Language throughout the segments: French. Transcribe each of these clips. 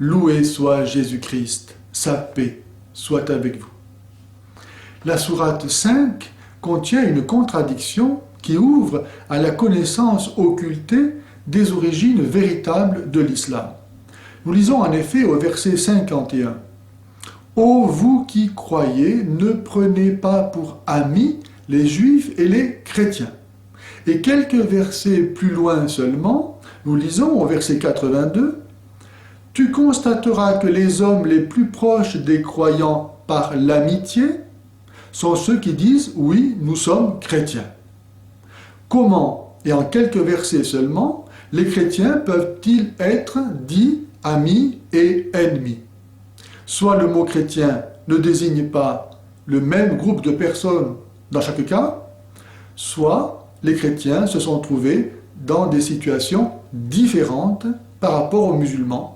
Loué soit Jésus-Christ, sa paix soit avec vous. La sourate 5 contient une contradiction qui ouvre à la connaissance occultée des origines véritables de l'islam. Nous lisons en effet au verset 51. « Ô vous qui croyez, ne prenez pas pour amis les juifs et les chrétiens. » Et quelques versets plus loin seulement, nous lisons au verset 82, « Tu constateras que les hommes les plus proches des croyants par l'amitié sont ceux qui disent « Oui, nous sommes chrétiens ». Comment, et en quelques versets seulement, les chrétiens peuvent-ils être dits amis et ennemis? Soit le mot chrétien ne désigne pas le même groupe de personnes dans chaque cas, soit les chrétiens se sont trouvés dans des situations différentes par rapport aux musulmans.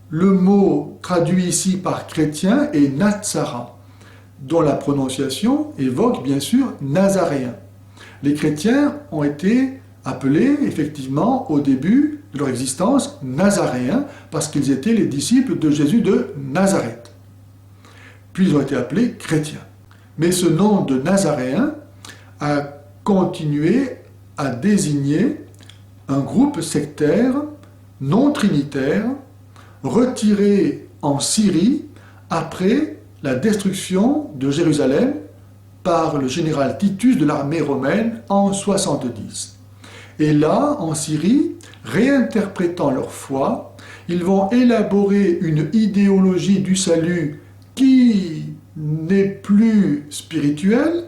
Le mot traduit ici par chrétien est Natsara, dont la prononciation évoque bien sûr nazaréen. Les chrétiens ont été appelés effectivement au début de leur existence nazaréens parce qu'ils étaient les disciples de Jésus de Nazareth. Puis ils ont été appelés chrétiens. Mais ce nom de nazaréen a continué à désigner un groupe sectaire non trinitaire retiré en Syrie après la destruction de Jérusalem par le général Titus de l'armée romaine en 70. Et là, en Syrie, réinterprétant leur foi, ils vont élaborer une idéologie du salut qui n'est plus spirituelle,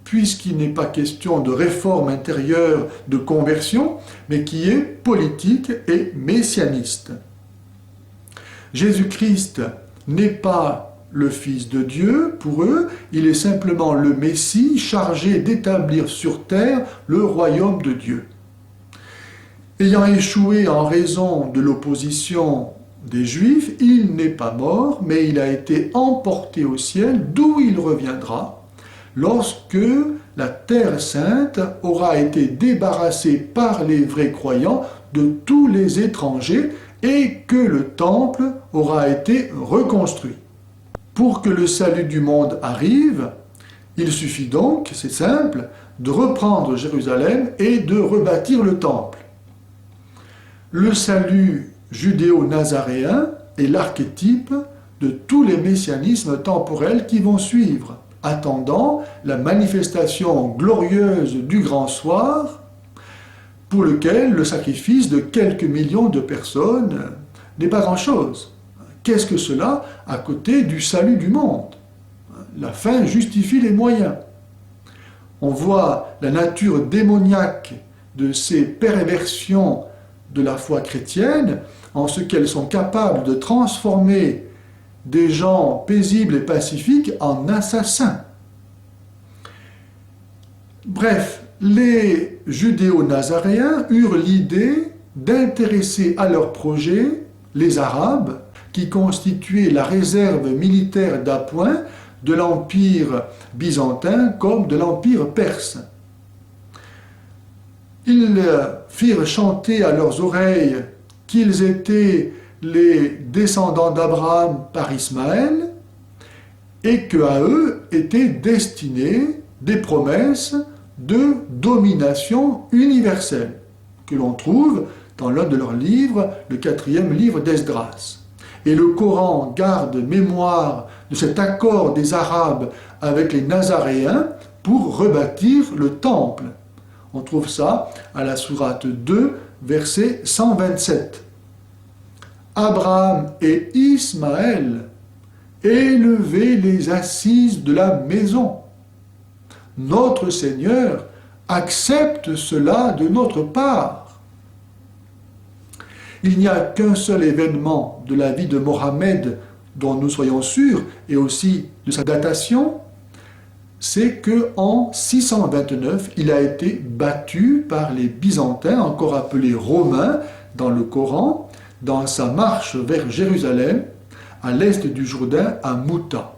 puisqu'il n'est pas question de réforme intérieure, de conversion, mais qui est politique et messianiste. Jésus-Christ n'est pas le Fils de Dieu, pour eux, il est simplement le Messie chargé d'établir sur terre le royaume de Dieu. Ayant échoué en raison de l'opposition des Juifs, il n'est pas mort, mais il a été emporté au ciel, d'où il reviendra, lorsque la Terre Sainte aura été débarrassée par les vrais croyants de tous les étrangers et que le temple aura été reconstruit. Pour que le salut du monde arrive, il suffit donc, c'est simple, de reprendre Jérusalem et de rebâtir le temple. Le salut judéo-nazaréen est l'archétype de tous les messianismes temporels qui vont suivre, attendant la manifestation glorieuse du grand soir, pour lequel le sacrifice de quelques millions de personnes n'est pas grand-chose. Qu'est-ce que cela à côté du salut du monde? La fin justifie les moyens. On voit la nature démoniaque de ces perversions de la foi chrétienne en ce qu'elles sont capables de transformer des gens paisibles et pacifiques en assassins. Bref, les judéo-nazaréens eurent l'idée d'intéresser à leur projet les Arabes qui constituaient la réserve militaire d'appoint de l'Empire byzantin comme de l'Empire perse. Ils firent chanter à leurs oreilles qu'ils étaient les descendants d'Abraham par Ismaël et qu'à eux étaient destinées des promesses de domination universelle que l'on trouve dans l'un de leurs livres, le 4e livre d'Esdras. Et le Coran garde mémoire de cet accord des Arabes avec les Nazaréens pour rebâtir le temple. On trouve ça à la sourate 2, verset 127. Abraham et Ismaël élevaient les assises de la maison. Notre Seigneur accepte cela de notre part. Il n'y a qu'un seul événement de la vie de Mohammed dont nous soyons sûrs, et aussi de sa datation, c'est qu'en 629, il a été battu par les Byzantins, encore appelés Romains dans le Coran, dans sa marche vers Jérusalem, à l'est du Jourdain, à Mouta.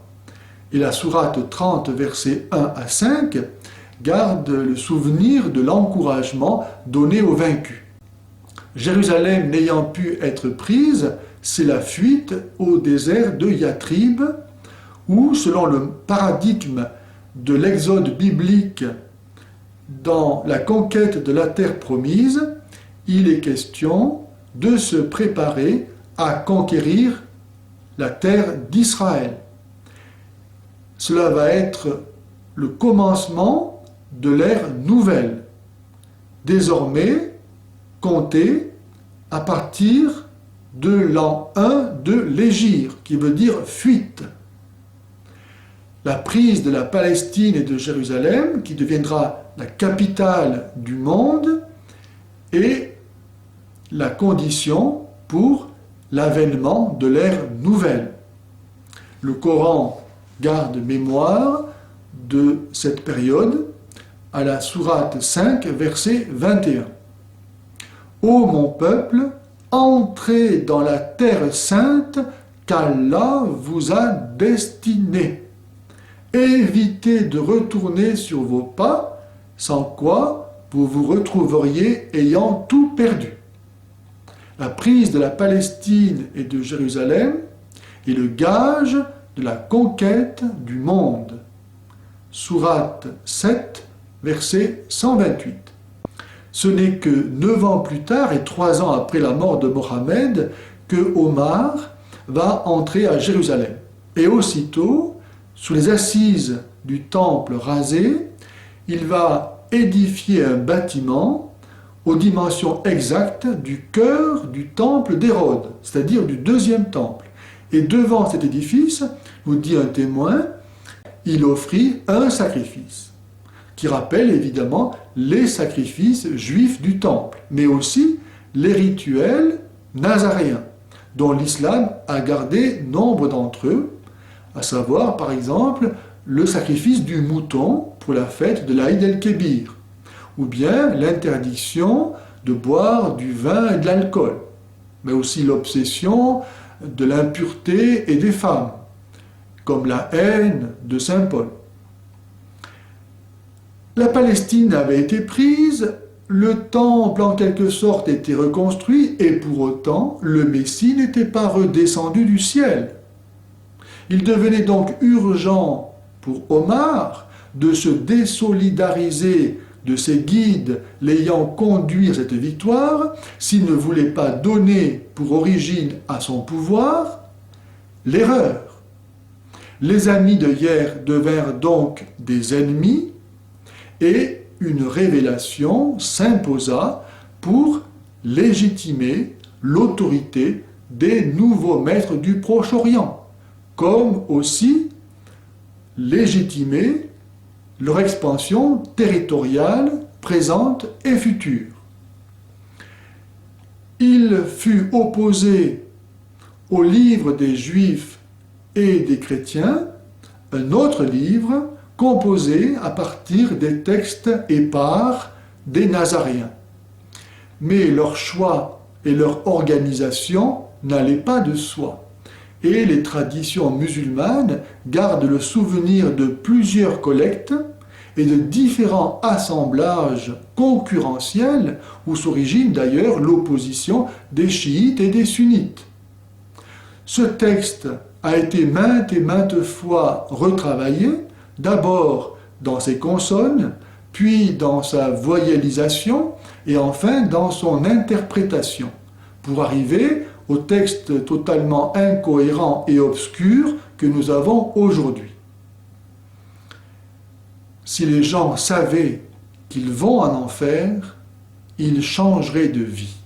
Et la sourate 30, versets 1 à 5, garde le souvenir de l'encouragement donné aux vaincus. Jérusalem n'ayant pu être prise c'est la fuite au désert de Yatrib, où, selon le paradigme de l'exode biblique dans la conquête de la terre promise, il est question de se préparer à conquérir la terre d'Israël. Cela va être le commencement de l'ère nouvelle, désormais comptée à partir de l'an 1 de l'Hégire, qui veut dire fuite. La prise de la Palestine et de Jérusalem, qui deviendra la capitale du monde, est la condition pour l'avènement de l'ère nouvelle. Le Coran garde mémoire de cette période à la sourate 5, verset 21. Ô mon peuple, entrez dans la terre sainte qu'Allah vous a destinée. Évitez de retourner sur vos pas, sans quoi vous vous retrouveriez ayant tout perdu. La prise de la Palestine et de Jérusalem est le gage de la conquête du monde. Sourate 7, verset 128. Ce n'est que 9 ans plus tard et 3 ans après la mort de Mohammed que Omar va entrer à Jérusalem. Et aussitôt, sous les assises du temple rasé, il va édifier un bâtiment aux dimensions exactes du cœur du temple d'Hérode, c'est-à-dire du deuxième temple. Et devant cet édifice, nous dit un témoin, il offrit un sacrifice, qui rappelle évidemment les sacrifices juifs du temple, mais aussi les rituels nazaréens, dont l'islam a gardé nombre d'entre eux, à savoir par exemple le sacrifice du mouton pour la fête de l'Aïd el-Kébir, ou bien l'interdiction de boire du vin et de l'alcool, mais aussi l'obsession de l'impureté et des femmes, comme la haine de saint Paul. La Palestine avait été prise, le temple en quelque sorte était reconstruit, et pour autant, le Messie n'était pas redescendu du ciel. Il devenait donc urgent pour Omar de se désolidariser de ses guides l'ayant conduit à cette victoire, s'il ne voulait pas donner pour origine à son pouvoir l'erreur. Les amis de hier devinrent donc des ennemis et une révélation s'imposa pour légitimer l'autorité des nouveaux maîtres du Proche-Orient, comme aussi légitimer leur expansion territoriale présente et future. Il fut opposé au livre des Juifs et des chrétiens un autre livre composé à partir des textes épars des Nazaréens. Mais leur choix et leur organisation n'allaient pas de soi. Et les traditions musulmanes gardent le souvenir de plusieurs collectes et de différents assemblages concurrentiels où s'origine d'ailleurs l'opposition des chiites et des sunnites. Ce texte a été maintes et maintes fois retravaillé, d'abord dans ses consonnes, puis dans sa voyellisation et enfin dans son interprétation, pour arriver au texte totalement incohérent et obscur que nous avons aujourd'hui. Si les gens savaient qu'ils vont en enfer, ils changeraient de vie.